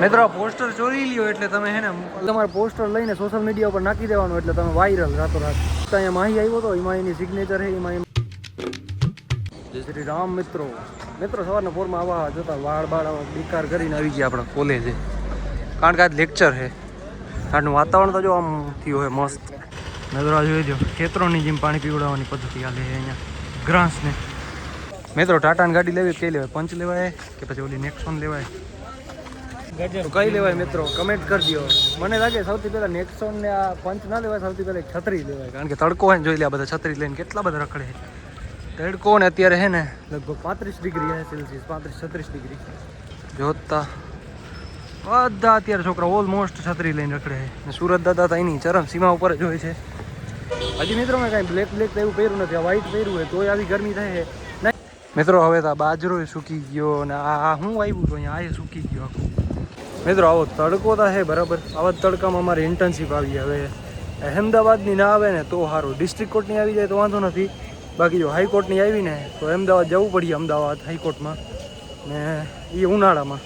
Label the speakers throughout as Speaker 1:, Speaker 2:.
Speaker 1: મિત્રો પોસ્ટર ચોરી લ્યો એટલે તમે હે ને તમારે પોસ્ટર લઈને સોશિયલ મીડિયા પર નાખી દેવાનું એટલે તમે વાયરલ રાતોરાત. અહીંયા માહી આવ્યો તો એમાં એની સિગ્નેચર છે એમાં. જય શ્રી રામ મિત્રો. મિત્રો સવારના પોરમાં આવા જોતા વાળ બાળ બેકાર કરીને આવી ગયા આપણા કોલેજે, કારણ કે આજ લેક્ચર છે. આજનું વાતાવરણ તો જો આમ થયું હોય મસ્ત. મિત્રો આ જોઈ દો ખેતરોની જેમ પાણી પીવડાવવાની પદ્ધતિ હાલે છે અહીંયા ગ્રાસને. મિત્રો ટાટાની ગાડી લેવી કઈ લેવાય, પંચ લેવાય કે પછી ઓલી નેક્સોન લેવાય? કઈ લેવાય મિત્રો કમેન્ટ કરી દો. મને લાગે સૌથી પહેલા નેક્સોન ને આ પંચ ના લેવાય, સૌથી પહેલા છત્રી લેવાય, કારણ કે તડકો હોય ને જોઈ લે આ બધા છત્રી લઈને કેટલા બધા રખડે છે. તડકો ને અત્યારે હે ને લગભગ 35 ડિગ્રી છે સેલ્સિયસ, 35-36 ડિગ્રી જોતા બધા અત્યારે છોકરા ઓલમોસ્ટ છત્રી લઈને રખડે છે ને સુરત દાદા તો એની ચરમ સીમા ઉપર જ હોય છે. હજી મિત્રો મેં કાંઈ બ્લેક એવું પહેર્યું નથી, આ વ્હાઈટ પહેર્યું હોય તોય આવી ગરમી થાય છે. મિત્રો હવે તો આ બાજરો સૂકી ગયો ને આ હું આવ્યું તો અહીંયા આ સૂકી ગયો આખું. મિત્રો આવો તડકો તો છે બરાબર, આવા તડકામાં અમારી ઇન્ટર્નશીપ આવી. હવે અહેમદાબાદની ના આવે ને તો સારું, ડિસ્ટ્રિક્ટ કોર્ટની આવી જાય તો વાંધો નથી. બાકી જો હાઈકોર્ટની આવી ને તો અમદાવાદ જવું પડીએ, અમદાવાદ હાઈકોર્ટમાં ને એ ઉનાળામાં.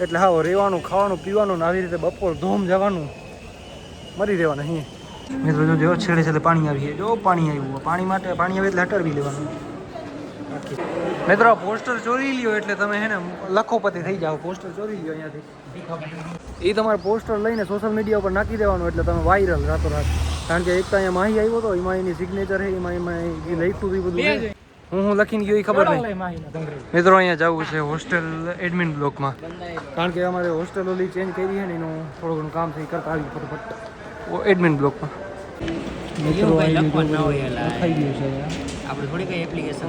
Speaker 1: એટલે હા રહેવાનું ખાવાનું પીવાનું ને આવી રીતે બપોર ધોમ જવાનું, મરી રહેવાના અહીંયા. મિત્રો જો જેવો છેડે છેડે પાણી આવી, જો પાણી આવ્યું, પાણી માટે પાણી આવે એટલે હટાવી લેવાનું. મિત્રો પોસ્ટર ચોરી લ્યો એટલે તમે હે ને લખોપતિ થઈ જાઓ. પોસ્ટર ચોરી લ્યો અહીંયાથી, એ તમારે પોસ્ટર લઈને સોશિયલ મીડિયા પર નાખી દેવાનું એટલે તમે વાયરલ રાતોરાત. કારણ કે એક તો અહીંયા માહી આવ્યો તો એમાં એની સિગ્નેચર છે, એમાં એ લખ્યું એ બધું હું લખીને ગયો એ ખબર નહીં. મિત્રો અહીંયા જવું છે હોસ્ટેલ એડમિન બ્લોકમાં, કારણ કે અમારે હોસ્ટેલ ઓલી ચેન્જ કરી છે ને એનું થોડું ઘણું કામ થઈ કરતા આવી ફટાફટ એડમિન બ્લોકમાં. મિત્રો લખાઈ ગયું છે આપણે થોડી કઈ એપ્લિકેશન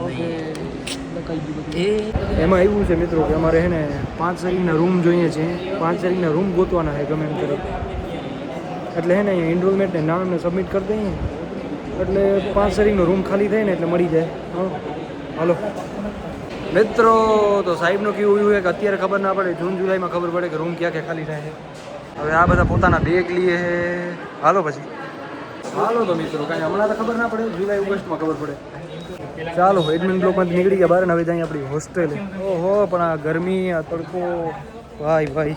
Speaker 1: એમાં એવું છે મિત્રો કે અમારે હે ને 5 શેરિંગના રૂમ જોઈએ છે, 5 શેરિંગના રૂમ ગોતવાના છે ગમે એમ તરફ. એટલે હે ને અહીંયા એનરોલમેન્ટને નામને સબમિટ કરી દઈએ એટલે 5 શેરિંગનો રૂમ ખાલી થાય ને એટલે મળી જાય. હાલો મિત્રો, તો સાહેબનું કેવું એવું છે કે અત્યારે ખબર ના પડે, જૂન જુલાઈમાં ખબર પડે કે રૂમ ક્યાં ક્યાં ખાલી થાય છે. હવે આ બધા પોતાના બેગ લઈએ છે. હાલો પછી હાલો તો મિત્રો કાંઈ હમણાં તો ખબર ના પડે, જુલાઈ ઓગસ્ટમાં ખબર પડે. ચાલો એડમિન બ્લોકમાંથી નીકળી ગયા બહાર ને હવે જાય આપણી હોસ્ટેલે. ઓહો પણ આ ગરમી આ તડકો ભાઈ.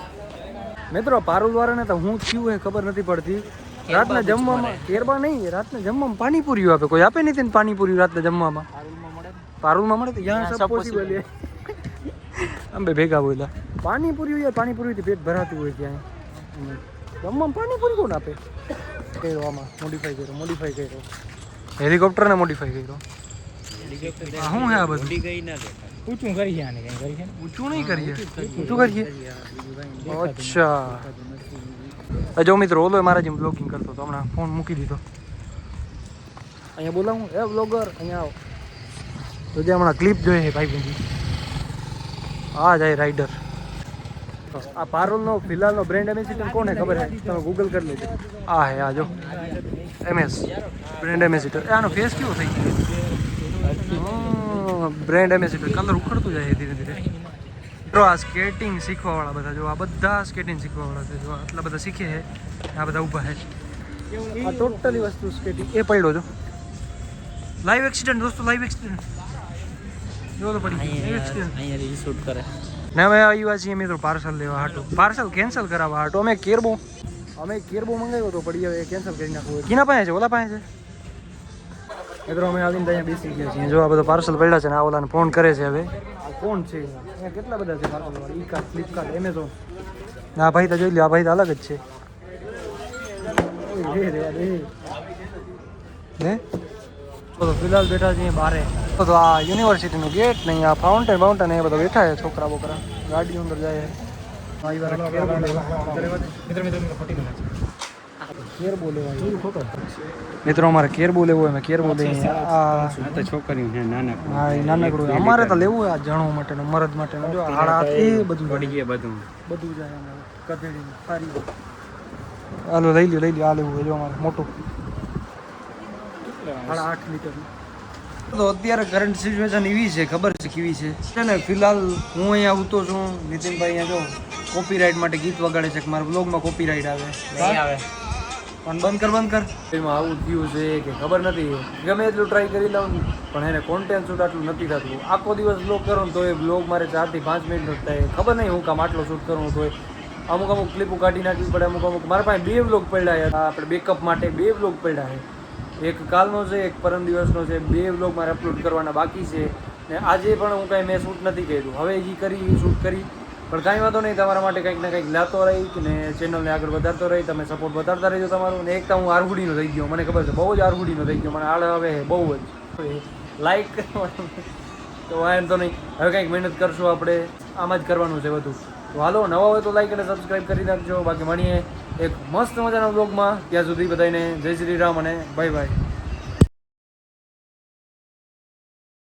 Speaker 1: મિત્રો પારુલવાળાને તો હું થયું એ ખબર નથી પડતી. રાતના જમવામાં કેરબા નહીં, રાતના જમવામાં પાણીપુરી આપે, કોઈ આપે નહીં તેને પાણીપુરી રાતના જમવામાં. પારુલમાં મળે તો યાં સબ પોસિબલ છે. અંબે ભેગા બોલ્યા પાણીપુરી હોય, પાણીપુરીથી પેટ ભરાતું હોય ત્યાં. જમવામાં પાણીપુરી કોણ આપે? કર્યો આમાં મોડિફાઈ કર્યો હેલિકોપ્ટરને મોડિફાઈ કર્યો. શું હે આ બધું? ઊંચું કરીએ, આને કંઈ કરીએ ઊંચું નહીં કરીએ, ઊંચું કરીએ. અચ્છા જો મિત્રો ઓલો મારા જેમ બ્લોગિંગ કરતો તો હમણાં ફોન મૂકી દીધો. અહીંયા બોલાવું એ બ્લોગર અહીંયા આવો તો જે હમણાં ક્લિપ જોઈએ ભાઈ બધી. હા જાય રાઇડર. આ પારુલનો ફિલહાલનો બ્રેન્ડ એમ્બેસેડર કોણ હે ખબર હે? તમે ગૂગલ કરી લેજો. આ હે આ જો MS બ્રેન્ડ એમ્બેસેડર. આનો ફેસ કેવો થઈ ગયો? બ્રેન્ડ એમ્બેસેડર કલર ઉખડતું જાય ધીરે ધીરે. મિત્રો આ સ્કેટિંગ શીખવાવાળા બધા જો, આ બધા સ્કેટિંગ શીખવાવાળા છે. જો આટલા બધા શીખે છે, આ બધા ઊભા છે. આ ટોટલી વસ્તુ સ્કેટિંગ. એ પડ્યો જો લાઈવ એક્સિડન્ટ દોસ્તો, લાઈવ એક્સિડન્ટ જો તો પડી અહીંયા રીલ શૂટ કરે ને. અમે આવ્યા છીએ મિત્રો પાર્સલ લેવા હાટું, પાર્સલ કેન્સલ કરાવવા હાટું. અમે કેરબો મંગાવ્યો તો પડી હવે કેન્સલ કરી નાખવું. કિના પાસે છે? ઓલા પાસે છે. મિત્રો અમે આવીને અહીંયા બેસી ગયા છીએ. જો આ બધા પાર્સલ પડ્યા છે ને આ ઓલાને ફોન કરે છે. હવે કોણ છે અહીંયા? કેટલા બધા છે પાર્સલ વાળા? ઈ-કાર્ટ, ફ્લિપકાર્ટ, એમેઝોન. ના ભાઈ તો જોઈ લો, આ ભાઈ તો અલગ જ છે ને. તો ફિલહાલ બેઠા છીએ બારે. તો આ યુનિવર્સિટીનું ગેટ નહીં, આ ફાઉન્ટેન એ બધા બેઠા છે છોકરા બોકરા, ગાડીઓ અંદર જાય. મિત્રો અમારે કેરબો લેવો હોય, અમે કેરબો લઈએ. આ છોકરીઓ નાનકડું અમારે તો લેવું હોય આ જણો માટેનું, મરદ માટેનું. જો હાડાથી બધું પડી ગયા, બધું જાય અમારે કથેડી સારી. હાલો લઈ લ્યો આ લેવું હોય જો અમારે મોટું 8 લીટર. તો અત્યારે કરંટ સિચ્યુએશન એવી છે, ખબર છે કેવી છે ને? ફિલહાલ હું અહીંયા આવતો છું, નીતિનભાઈ અહીંયા જો કોપીરાઇટ માટે ગીત વગાડે છે કે મારા બ્લોગમાં કોપીરાઇટ આવે પણ બંધ કર. એમાં આવું થયું છે કે ખબર નથી, ગમે એટલું ટ્રાય કરી લઉં પણ એને કોન્ટેન્ટ શૂટ આટલું નથી થતું. આખો દિવસ બ્લોગ કરું તો એ બ્લોગ મારે 4 થી 5 મિનિટ થાય. ખબર નહીં હું કામ આટલો શૂટ કરું તો અમુક અમુક ક્લિપો કાઢી નાખવી પડે, અમુક અમુક મારા પાસે 2 વ્લોગ પડ્યા છે આપણે બેકઅપ માટે, 2 વ્લોગ પડ્યા છે, એક કાલનો છે એક પરમ દિવસનો છે, 2 વ્લોગ મારે અપલોડ કરવાના બાકી છે ને આજે પણ હું કાંઈ મેં શૂટ નથી કર્યું, હવે એ કરી શૂટ કરી પણ કાંઈ વાંધો નહીં, તમારા માટે કંઈક ને કંઈક લાતો રહી ને ચેનલને આગળ વધારતો રહી, તમે સપોર્ટ વધારતા રહેજો તમારું. ને એક તો હું આરહુડીનો થઈ ગયો, મને ખબર છે બહુ જ આરહુડીનો થઈ ગયો, મને આળ હવે બહુ જ લાઈક તો એમ તો નહીં, હવે કંઈક મહેનત કરશું આપણે, આમાં જ કરવાનું છે બધું. તો હાલો, નવા હોય તો લાઈક અને સબસ્ક્રાઈબ કરી નાખજો. બાકી મળીએ એક મસ્ત મજાના વ્લોગમાં, ત્યાં સુધી બધાને જય શ્રી રામ અને બાય બાય.